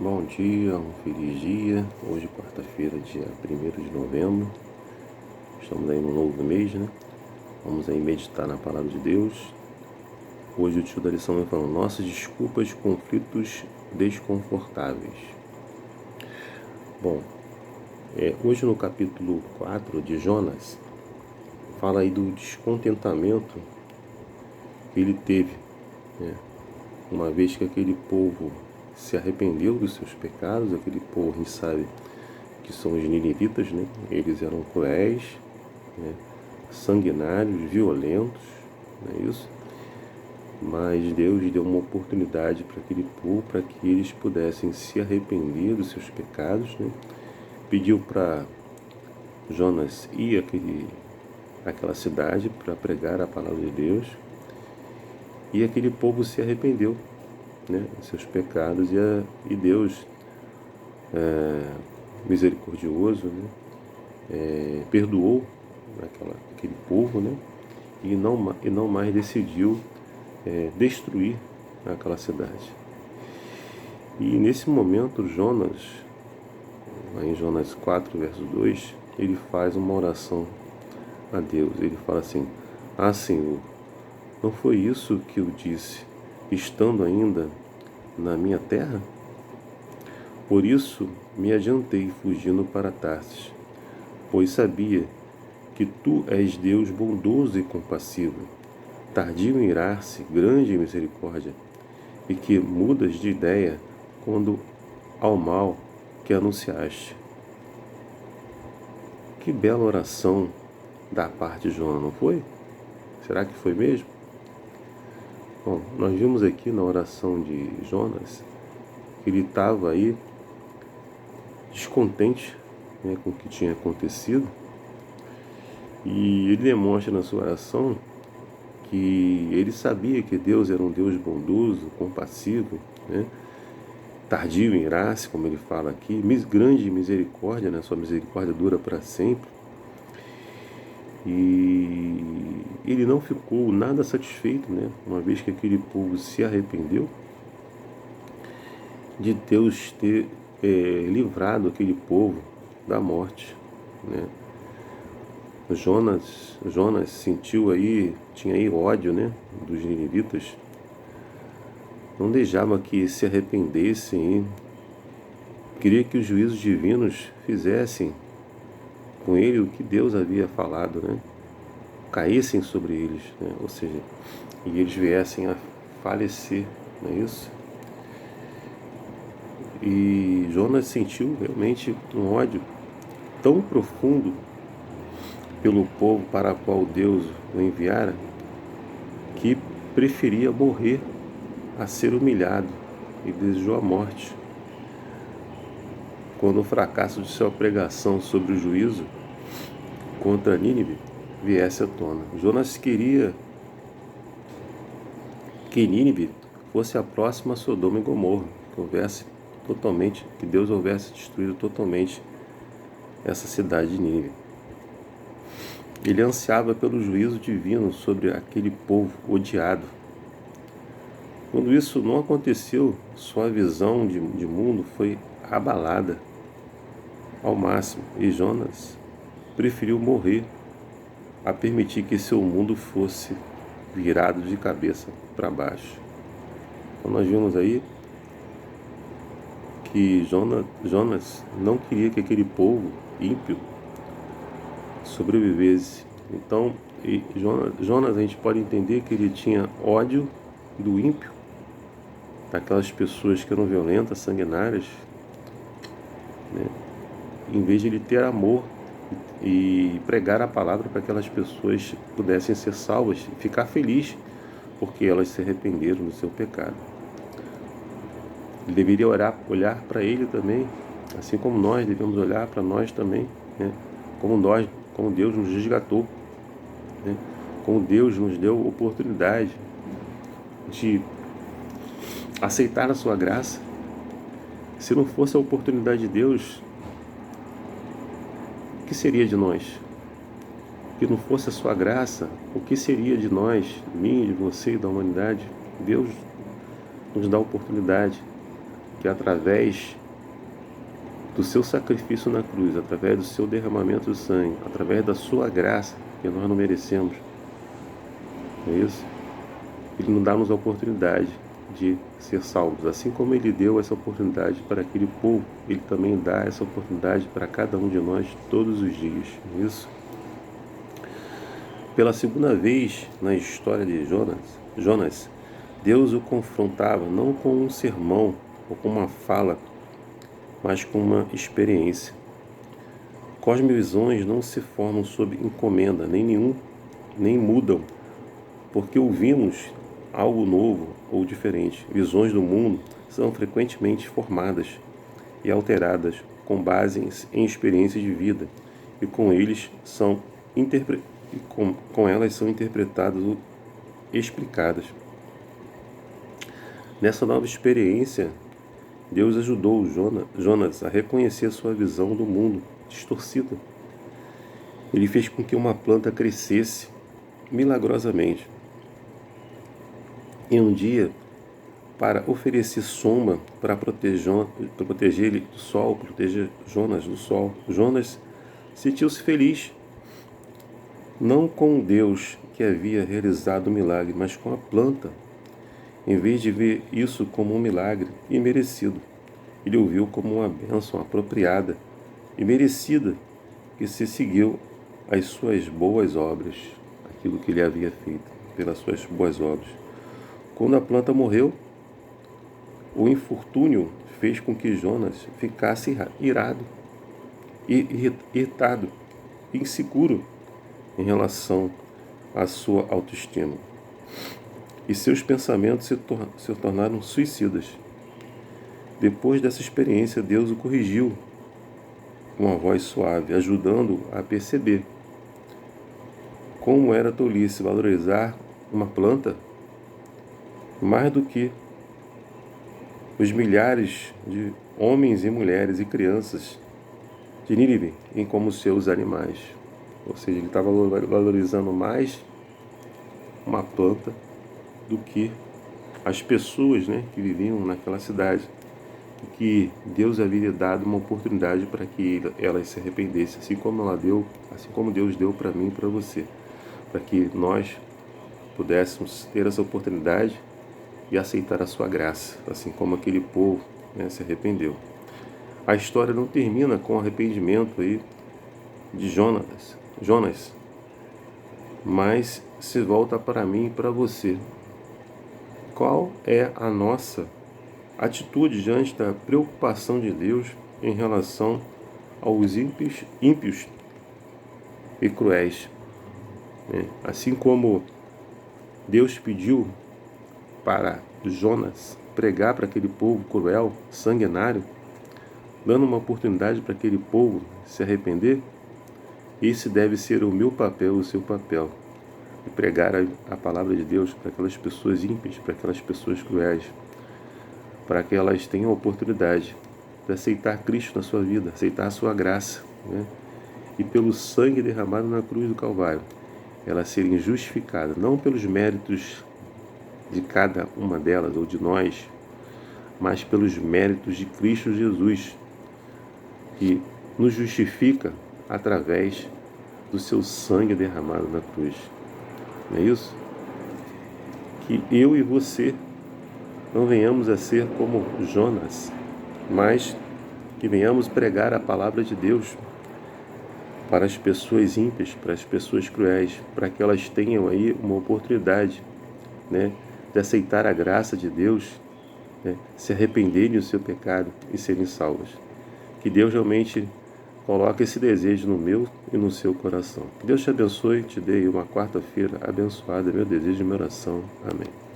Bom dia, um feliz dia. Hoje, quarta-feira, dia 1º de novembro. Estamos aí no novo mês, né? Vamos aí meditar na palavra de Deus. Hoje o tio da lição vai falando nossas desculpas de conflitos desconfortáveis. Bom, hoje no capítulo 4 de Jonas, fala aí do descontentamento que ele teve, né? Uma vez que aquele povo se arrependeu dos seus pecados, aquele povo, a gente sabe que são os ninivitas, né? Eles eram cruéis, né? Sanguinários, violentos, não é isso? Mas Deus deu uma oportunidade para aquele povo, para que eles pudessem se arrepender dos seus pecados, né? Pediu para Jonas ir àquela cidade para pregar a palavra de Deus, e aquele povo se arrependeu, né, dos seus pecados, e Deus, misericordioso, né, perdoou aquele povo, né, e não mais decidiu destruir aquela cidade. E nesse momento Jonas, lá em Jonas 4, verso 2, ele faz uma oração a Deus. Ele fala assim: Ah, Senhor, não foi isso que eu disse, estando ainda na minha terra? Por isso me adiantei fugindo para Tarsis, pois sabia que tu és Deus bondoso e compassivo, tardio em irar-se, grande em misericórdia, e que mudas de ideia quando ao mal que anunciaste. Que bela oração da parte de Jonas, não foi? Será que foi mesmo? Bom, nós vimos aqui na oração de Jonas que ele estava aí descontente, né, com o que tinha acontecido, e ele demonstra na sua oração que ele sabia que Deus era um Deus bondoso, compassivo, né, tardio em irar-se, como ele fala aqui, grande misericórdia, né, sua misericórdia dura para sempre. E ele não ficou nada satisfeito, né, uma vez que aquele povo se arrependeu, de Deus ter livrado aquele povo da morte, né. Jonas sentiu aí, tinha aí ódio, né, dos ninivitas, não deixava que se arrependessem, e queria que os juízos divinos fizessem com ele o que Deus havia falado, né, caíssem sobre eles, né, ou seja, e eles viessem a falecer, não é isso? E Jonas sentiu realmente um ódio tão profundo pelo povo para o qual Deus o enviara, que preferia morrer a ser humilhado, e desejou a morte. Quando o fracasso de sua pregação sobre o juízo contra Nínive viesse à tona, Jonas queria que Nínive fosse a próxima Sodoma e Gomorra, que Deus houvesse destruído totalmente essa cidade de Nínive. Ele ansiava pelo juízo divino sobre aquele povo odiado. Quando isso não aconteceu, sua visão de mundo foi abalada ao máximo, e Jonas preferiu morrer a permitir que seu mundo fosse virado de cabeça para baixo. Então nós vimos aí que Jonas não queria que aquele povo ímpio sobrevivesse. Então, Jonas, a gente pode entender que ele tinha ódio do ímpio, daquelas pessoas que eram violentas, sanguinárias, né? Em vez de ele ter amor e pregar a palavra para que aquelas pessoas pudessem ser salvas e ficar feliz porque elas se arrependeram do seu pecado. Ele deveria olhar para ele também, assim como nós devemos olhar para nós também, né? Como Deus nos resgatou, né? Como Deus nos deu oportunidade de aceitar a sua graça. Se não fosse a oportunidade de Deus, o que seria de nós? Que não fosse a sua graça, o que seria de nós, de mim, de você e da humanidade? Deus nos dá a oportunidade que através do seu sacrifício na cruz, através do seu derramamento de sangue, através da sua graça, que nós não merecemos, não é isso? Ele nos dá-nos a oportunidade de ser salvos. Assim como Ele deu essa oportunidade para aquele povo, Ele também dá essa oportunidade para cada um de nós todos os dias. Não é isso? Pela segunda vez na história de Jonas, Deus o confrontava não com um sermão ou com uma fala, mas com uma experiência. Cosmovisões não se formam sob encomenda, nem mudam, porque ouvimos algo novo ou diferente. Visões do mundo são frequentemente formadas e alteradas com base em experiências de vida, e com elas são interpretadas ou explicadas. Nessa nova experiência, Deus ajudou Jonas a reconhecer sua visão do mundo distorcida. Ele fez com que uma planta crescesse milagrosamente. E um dia, para oferecer sombra, para proteger ele do sol, proteger Jonas do sol, Jonas sentiu-se feliz, não com Deus que havia realizado o milagre, mas com a planta. Em vez de ver isso como um milagre imerecido, ele o viu como uma bênção apropriada e merecida, que se seguiu as suas boas obras, aquilo que ele havia feito pelas suas boas obras. Quando a planta morreu, o infortúnio fez com que Jonas ficasse irado, irritado, inseguro em relação à sua autoestima. E seus pensamentos se tornaram suicidas. Depois dessa experiência, Deus o corrigiu com uma voz suave, ajudando-o a perceber como era tolice valorizar uma planta mais do que os milhares de homens e mulheres e crianças de Nínive como seus animais. Ou seja, ele estava valorizando mais uma planta do que as pessoas, que viviam naquela cidade, e que Deus havia dado uma oportunidade para que elas se arrependessem, assim como Deus deu para mim e para você, para que nós pudéssemos ter essa oportunidade e aceitar a sua graça, assim como aquele povo se arrependeu. A história não termina com o arrependimento aí de Jonas, mas se volta para mim e para você. Qual é a nossa atitude diante da preocupação de Deus em relação aos ímpios e cruéis? Assim como Deus pediu para Jonas pregar para aquele povo cruel, sanguinário, dando uma oportunidade para aquele povo se arrepender, esse deve ser o meu papel, o seu papel, de pregar a palavra de Deus para aquelas pessoas ímpias, para aquelas pessoas cruéis, para que elas tenham a oportunidade de aceitar Cristo na sua vida, aceitar a sua graça, e pelo sangue derramado na cruz do Calvário, elas serem justificadas, não pelos méritos de cada uma delas ou de nós, mas pelos méritos de Cristo Jesus, que nos justifica através do seu sangue derramado na cruz. Não é isso? Que eu e você não venhamos a ser como Jonas, mas que venhamos pregar a palavra de Deus para as pessoas ímpias, para as pessoas cruéis, para que elas tenham aí uma oportunidade, de aceitar a graça de Deus, se arrependerem do seu pecado e serem salvas. Que Deus realmente coloque esse desejo no meu e no seu coração. Que Deus te abençoe, te dê uma quarta-feira abençoada, meu desejo e minha oração. Amém.